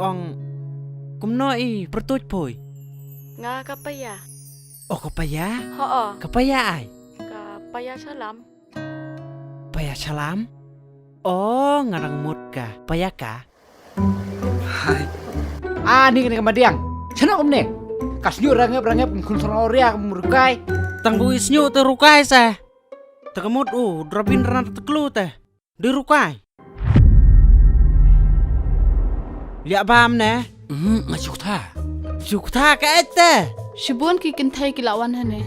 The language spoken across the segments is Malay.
ong kumnoi pertuj poi. Nga kapaya. Oh kapaya? Oo. Kapaya ay. Kapaya salam. Paya salam? Oh ngarang mut ka. Paya ka? Hai. Ni kena madiang. Sana om ne. Kasnyu rangep kun sonoria murukai. Tang buis nyu terukai sa. Takamut drapin rana teklu teh. Dirukai. Liak bam ne? Ngajuk tha. Jukta ka ete. Shibun ki kintai kilawan hane.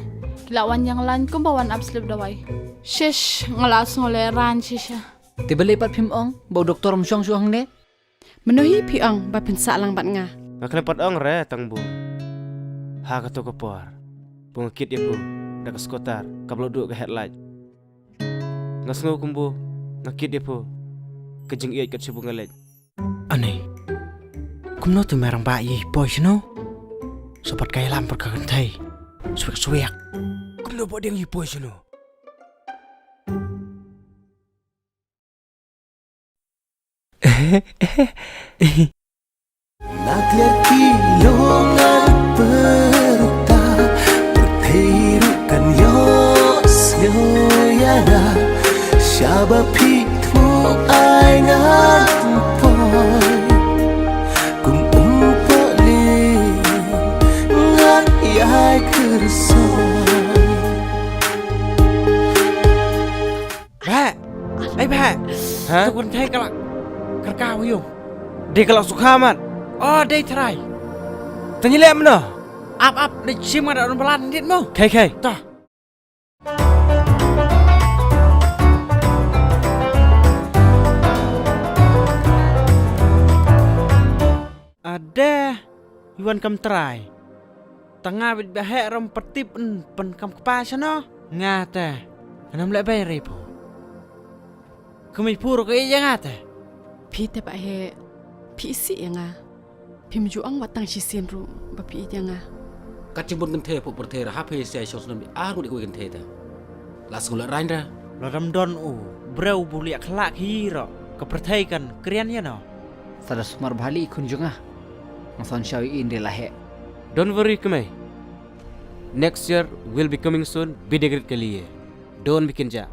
Kilawan yang lain ko bawan absolut dawai. Shish ngalas ngoleran shisha. Tibali pat phim ong, bau doktor msyong suang ne. Menuhi piang ba pensa lang bat nga. Ngaklepat ong re tang bu. Ha ka to kopor. Pungkit ya bu. Dak skotar, kablo duk ke headlight. Ngasngo kumbu. Ngakit ya bu. Kejeng iat kat sibu ngalej. Ane. Kumno tu merang bayi boy no. Sobat kaya lampar ka kentai. Suwek. Kumno bo ding boy no. Nakler kilongan peruta bertirukan yosyana Syaba pitmu aingan poy Kum umpali ngan yai kersoy Ba. Ai ba. Ha? Tu kentai kalak. Kerkau yung. Dia kalau suka amat. Oh, day try. Tanyilek mana? Up, di sim ada orang belan dit mo. Kai. Tah. Ada Iwan kam try. Tengah bit bahek ram pertip pen kam kepas no. Ngata. Anam lek bay repo. Kami puro ke iya ngata. Pi te ba he pi si nga. Pi mjuang watang shisin ru ba pi nga. Kacibun kan the pu perthe ra hape sai shos nam ru di ko kan the ta. Las ngula raindra. Lo Ramadan brau buliak kelak hiro. Kepertaikan krian ya no. Sada sumar bali kun junga. Ngason syawi in de lahe. Don't worry kemai. Next year will be coming soon. Bidegrit ke liye. Don't bikin ja.